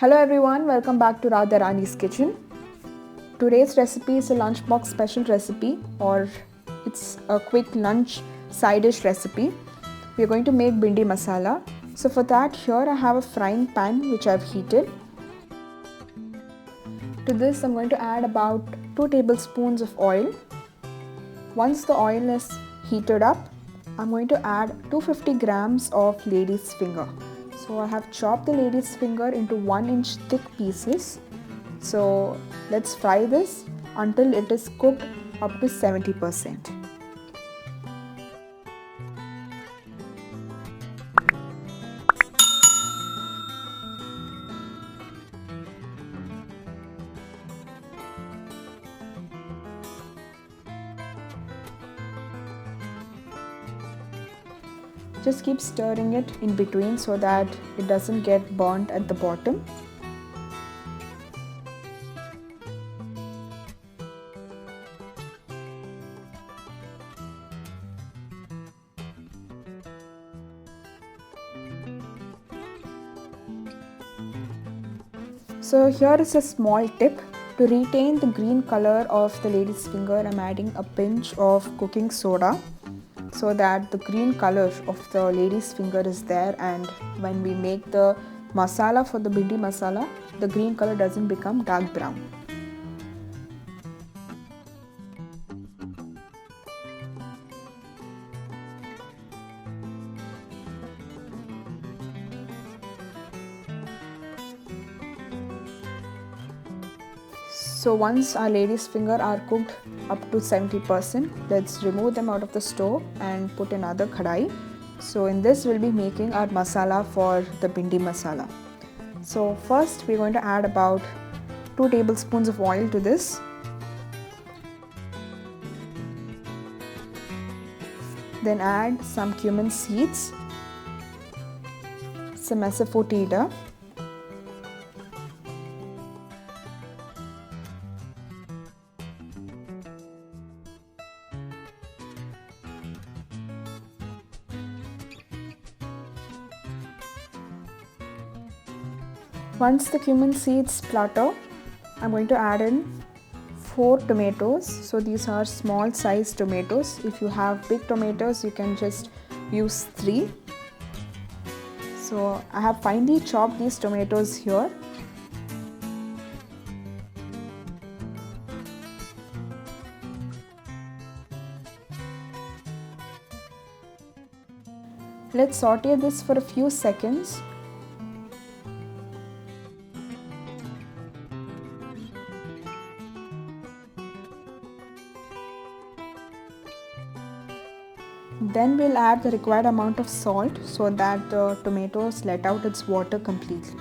Hello everyone, welcome back to Radha Rani's kitchen. Today's recipe is a lunchbox special recipe, or it's a quick lunch side dish recipe. We are going to make bhindi masala. So for that, here I have a frying pan which I've heated. To this I'm going to add about 2 tablespoons of oil. Once the oil is heated up, I'm going to add 250 grams of lady's finger. So I have chopped the lady's finger into 1-inch thick pieces. So let's fry this until it is cooked up to 70%. Just keep stirring it in between so that it doesn't get burnt at the bottom. So here is a small tip. To retain the green color of the lady's finger, I'm adding a pinch of cooking soda so that the green color of the lady's finger is there, and when we make the masala for the bhindi masala, the green color doesn't become dark brown. So once our lady's finger are cooked up to 70%, let's remove them out of the stove and put another kadai. So in this we'll be making our masala for the bhindi masala. So first we're going to add about 2 tablespoons of oil to this. Then add some cumin seeds, some asafoetida, once the cumin seeds splutter, I'm going to add in 4 tomatoes. So these are small size tomatoes. If you have big tomatoes, you can just use 3. So I have finely chopped these tomatoes here. Let's saute this for a few seconds. Then we'll add the required amount of salt so that the tomatoes let out its water completely.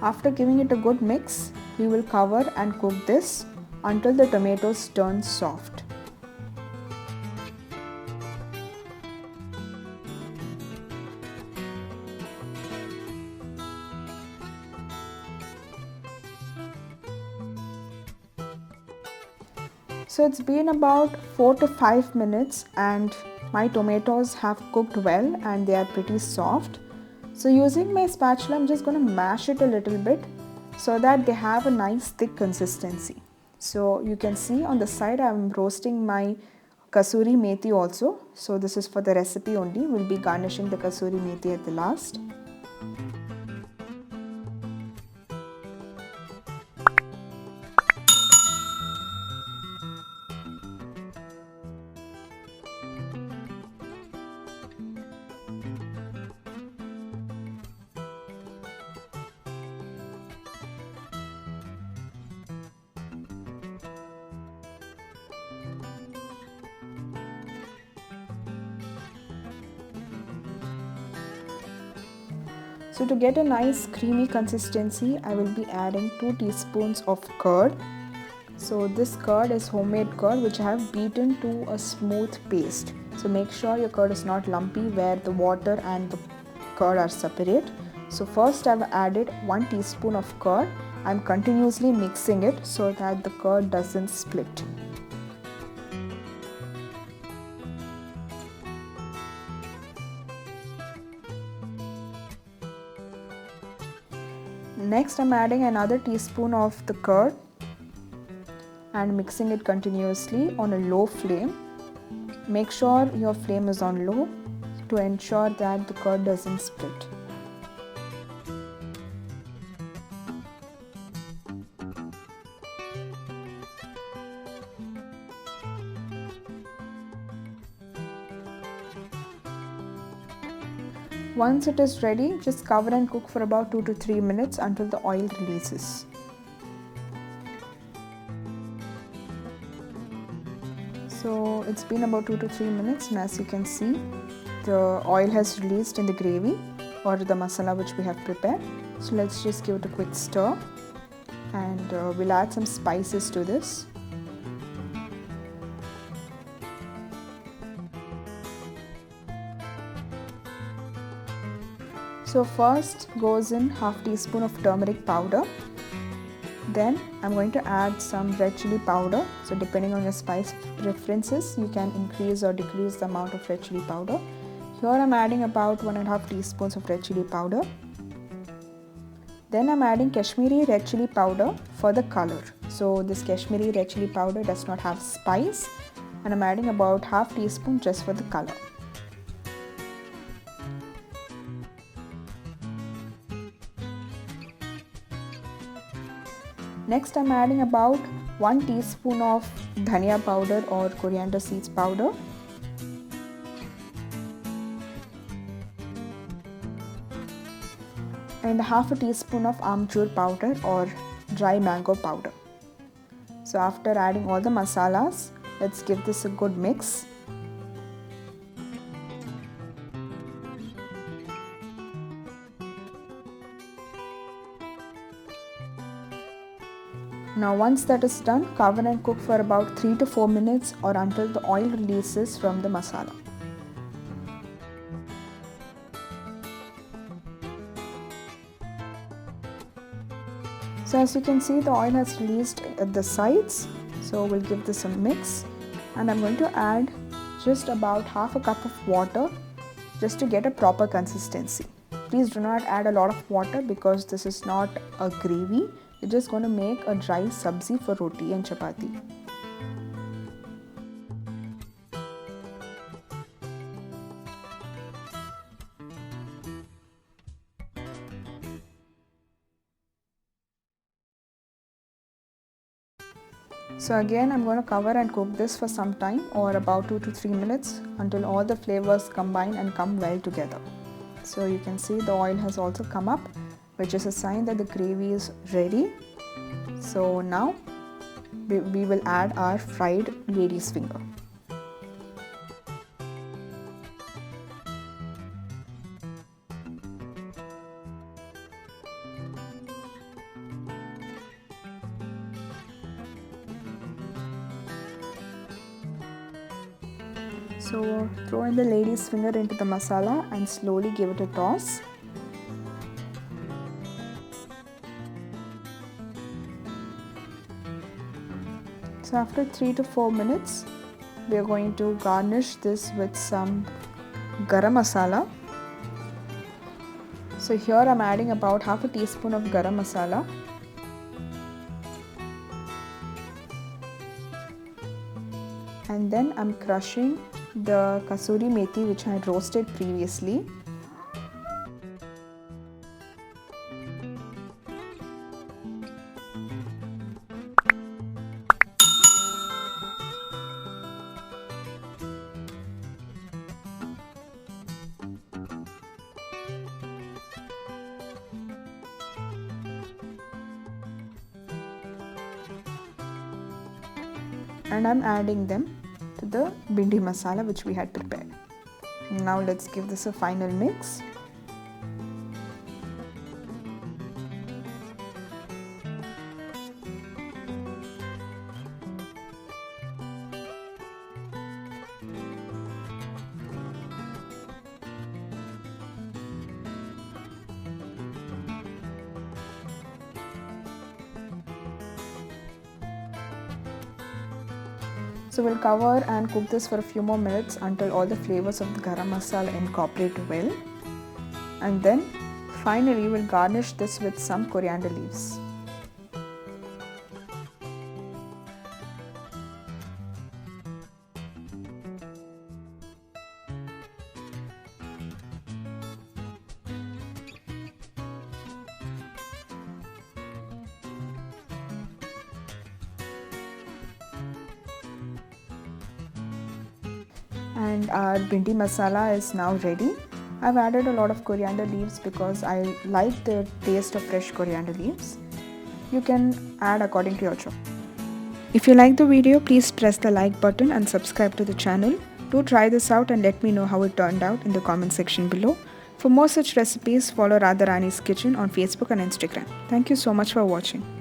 After giving it a good mix, we will cover and cook this until the tomatoes turn soft. So it's been about 4 to 5 minutes and my tomatoes have cooked well and they are pretty soft. So using my spatula, I'm just going to mash it a little bit so that they have a nice thick consistency. So you can see on the side I'm roasting my kasuri methi also. So this is for the recipe only. We'll be garnishing the kasuri methi at the last. So to get a nice creamy consistency, I will be adding 2 teaspoons of curd. So this curd is homemade curd which I have beaten to a smooth paste. So make sure your curd is not lumpy where the water and the curd are separate. So first I've added 1 teaspoon of curd. I'm continuously mixing it so that the curd doesn't split. Next I'm adding another teaspoon of the curd and mixing it continuously on a low flame. Make sure your flame is on low to ensure that the curd doesn't split. Once it is ready, just cover and cook for about 2 to 3 minutes until the oil releases. So it's been about 2 to 3 minutes, and as you can see, the oil has released in the gravy or the masala which we have prepared. So let's just give it a quick stir, and we'll add some spices to this. So first goes in half teaspoon of turmeric powder. Then I'm going to add some red chili powder. So depending on your spice preferences, you can increase or decrease the amount of red chili powder. Here I'm adding about 1.5 teaspoons of red chili powder. Then I'm adding Kashmiri red chili powder for the color. So this Kashmiri red chili powder does not have spice, and I'm adding about half teaspoon just for the color. Next I'm adding about 1 teaspoon of dhania powder or coriander seeds powder. And half a teaspoon of amchur powder or dry mango powder. So after adding all the masalas, let's give this a good mix. Now once that is done, cover and cook for about 3 to 4 minutes or until the oil releases from the masala. So as you can see, the oil has released at the sides. So we'll give this a mix, and I'm going to add just about half a cup of water just to get a proper consistency. Please do not add a lot of water because this is not a gravy. You're just going to make a dry sabzi for roti and chapati. So again, I'm going to cover and cook this for some time or about 2 to 3 minutes until all the flavors combine and come well together. So you can see the oil has also come up, which is a sign that the gravy is ready. So now we will add our fried lady's finger. So throw in the lady's finger into the masala and slowly give it a toss. So after 3 to 4 minutes, we are going to garnish this with some garam masala. So here I'm adding about half a teaspoon of garam masala. And then I'm crushing the kasuri methi which I had roasted previously. And I'm adding them to the bhindi masala which we had prepared. Now let's give this a final mix. So we'll cover and cook this for a few more minutes until all the flavors of the garam masala incorporate well. And then finally, we'll garnish this with some coriander leaves. And our bhindi masala is now ready. I've added a lot of coriander leaves because I like the taste of fresh coriander leaves. You can add according to your choice. If you like the video, please press the like button and subscribe to the channel. Do try this out and let me know how it turned out in the comment section below. For more such recipes, follow Radharani's Kitchen on Facebook and Instagram. Thank you so much for watching.